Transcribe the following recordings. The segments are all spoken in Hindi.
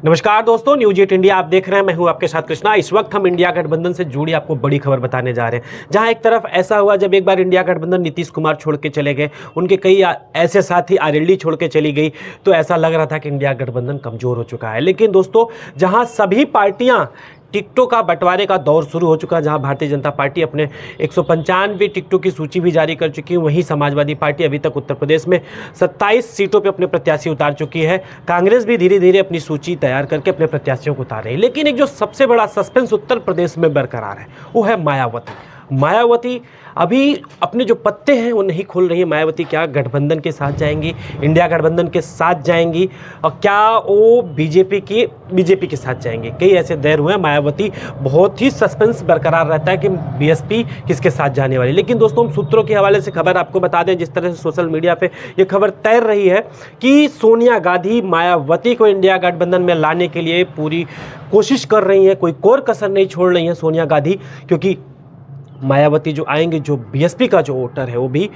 नमस्कार दोस्तों, न्यूज 8 इंडिया आप देख रहे हैं। मैं हूं आपके साथ कृष्णा। इस वक्त हम इंडिया गठबंधन से जुड़ी आपको बड़ी खबर बताने जा रहे हैं, जहां एक तरफ ऐसा हुआ जब एक बार इंडिया गठबंधन नीतीश कुमार छोड़ के चले गए, उनके कई ऐसे साथी आरएलडी छोड़ के चली गई, तो ऐसा लग रहा था कि इंडिया गठबंधन कमजोर हो चुका है। लेकिन दोस्तों, जहां सभी पार्टियां टिकटों का बंटवारे का दौर शुरू हो चुका है, जहां भारतीय जनता पार्टी अपने 195 टिकटों की सूची भी जारी कर चुकी है, वहीं समाजवादी पार्टी अभी तक उत्तर प्रदेश में 27 सीटों पर अपने प्रत्याशी उतार चुकी है। कांग्रेस भी धीरे धीरे अपनी सूची तैयार करके अपने प्रत्याशियों को उतार रही है। लेकिन एक जो सबसे बड़ा सस्पेंस उत्तर प्रदेश में बरकरार है, वो है मायावती अभी अपने जो पत्ते हैं वो नहीं खोल रही है। मायावती क्या गठबंधन के साथ जाएंगी, इंडिया गठबंधन के साथ जाएंगी, और क्या वो बीजेपी के साथ जाएंगी? कई ऐसे दौर हुए हैं। मायावती बहुत ही सस्पेंस बरकरार रहता है कि बीएसपी किसके साथ जाने वाली। लेकिन दोस्तों, हम सूत्रों के हवाले से खबर आपको बता दें, जिस तरह से सोशल मीडिया पे ये खबर तैर रही है कि सोनिया गांधी मायावती को इंडिया गठबंधन में लाने के लिए पूरी कोशिश कर रही हैं, कोई कोर कसर नहीं छोड़ रही हैं सोनिया गांधी, क्योंकि मायावती जो आएंगे, जो बीएसपी का जो वोटर है वो भी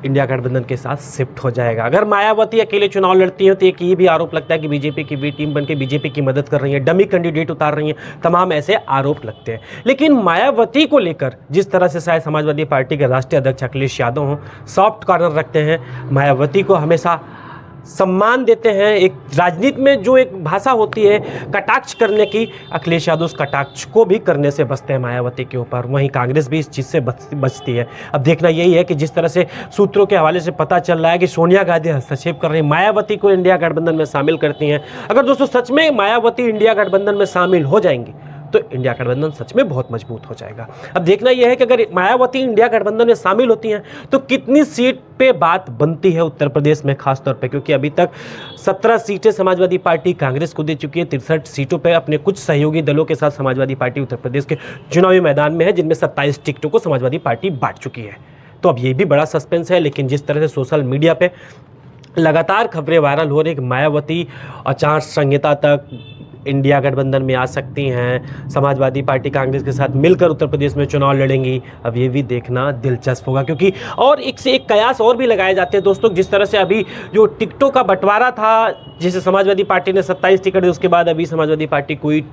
इंडिया गठबंधन के साथ शिफ्ट हो जाएगा। अगर मायावती अकेले चुनाव लड़ती हैं तो एक ये भी आरोप लगता है कि बीजेपी की भी टीम बनकर बीजेपी की मदद कर रही है, डमी कैंडिडेट उतार रही हैं, तमाम ऐसे आरोप लगते हैं। लेकिन मायावती को लेकर जिस तरह से शायद समाजवादी पार्टी के राष्ट्रीय अध्यक्ष अखिलेश यादव हों, सॉफ्ट कॉर्नर रखते हैं, मायावती को हमेशा सम्मान देते हैं। एक राजनीति में जो एक भाषा होती है कटाक्ष करने की, अखिलेश यादव उस कटाक्ष को भी करने से बचते हैं मायावती के ऊपर। वहीं कांग्रेस भी इस चीज़ से बचती है। अब देखना यही है कि जिस तरह से सूत्रों के हवाले से पता चल रहा है कि सोनिया गांधी हस्तक्षेप कर रही है, मायावती को इंडिया गठबंधन में शामिल करती हैं। अगर दोस्तों सच में मायावती इंडिया गठबंधन में शामिल हो जाएंगी तो इंडिया गठबंधन सच में बहुत मजबूत हो जाएगा। अब देखना यह है कि अगर मायावती इंडिया गठबंधन में शामिल होती हैं तो कितनी सीट पे बात बनती है उत्तर प्रदेश में, खासतौर पे क्योंकि अभी तक 17 सीटें समाजवादी पार्टी कांग्रेस को दे चुकी है। 63 सीटों पे अपने कुछ सहयोगी दलों के साथ समाजवादी पार्टी उत्तर प्रदेश के चुनावी मैदान में है, जिनमें 27 टिकटों को समाजवादी पार्टी बांट चुकी है। तो अब ये भी बड़ा सस्पेंस है। लेकिन जिस तरह से सोशल मीडिया पे लगातार खबरें वायरल हो रही कि मायावती आचार संहिता तक इंडिया गठबंधन में आ सकती हैं, समाजवादी पार्टी कांग्रेस के साथ मिलकर उत्तर प्रदेश में चुनाव लड़ेंगी, अब ये भी देखना दिलचस्प होगा। क्योंकि और एक से एक कयास और भी लगाए जाते हैं दोस्तों। जिस तरह से अभी जो टिकटों का बंटवारा था, जिसे समाजवादी पार्टी ने 27 टिकट दी, उसके बाद अभी समाजवादी पार्टी कोई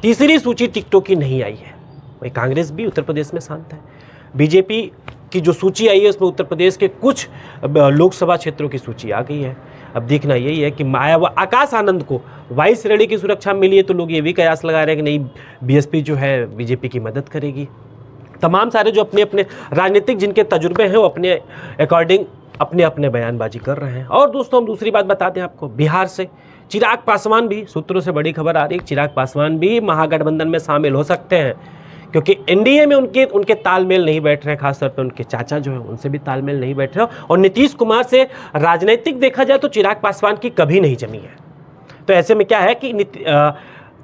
तीसरी सूची टिकटों की नहीं आई है। वही कांग्रेस भी उत्तर प्रदेश में शांत है। बीजेपी की जो सूची आई है उसमें उत्तर प्रदेश के कुछ लोकसभा क्षेत्रों की सूची आ गई है। अब देखना यही है कि आकाश आनंद को वाइस श्रेणी की सुरक्षा मिली है, तो लोग ये भी कयास लगा रहे हैं कि नहीं, बीएसपी जो है बीजेपी की मदद करेगी। तमाम सारे जो अपने अपने राजनीतिक जिनके तजुर्बे हैं वो अपने अकॉर्डिंग अपने अपने बयानबाजी कर रहे हैं। और दोस्तों, हम दूसरी बात बता दें आपको, बिहार से चिराग पासवान भी, सूत्रों से बड़ी खबर आ रही है, चिराग पासवान भी महागठबंधन में शामिल हो सकते हैं, क्योंकि एनडीए में उनके तालमेल नहीं बैठ रहे हैं। खासतौर पर उनके चाचा जो है उनसे भी तालमेल नहीं बैठ रहे। और नीतीश कुमार से राजनीतिक देखा जाए तो चिराग पासवान की कभी नहीं जमी है। तो ऐसे में क्या है कि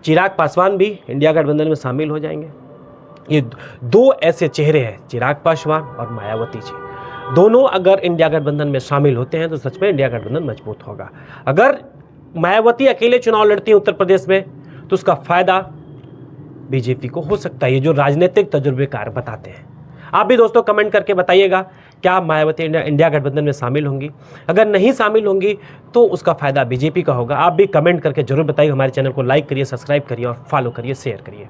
चिराग पासवान भी इंडिया गठबंधन में शामिल हो जाएंगे। ये दो ऐसे चेहरे हैं, चिराग पासवान और मायावती जी, दोनों अगर इंडिया गठबंधन में शामिल होते हैं तो सच में इंडिया गठबंधन मजबूत होगा। अगर मायावती अकेले चुनाव लड़ती है उत्तर प्रदेश में तो उसका फायदा बीजेपी को हो सकता है, ये जो राजनीतिक तजुर्बेकार बताते हैं। आप भी दोस्तों कमेंट करके बताइएगा, क्या मायावती इंडिया गठबंधन में शामिल होंगी? अगर नहीं शामिल होंगी तो उसका फायदा बीजेपी का होगा। आप भी कमेंट करके जरूर बताइए। हमारे चैनल को लाइक करिए, सब्सक्राइब करिए और फॉलो करिए, शेयर करिए।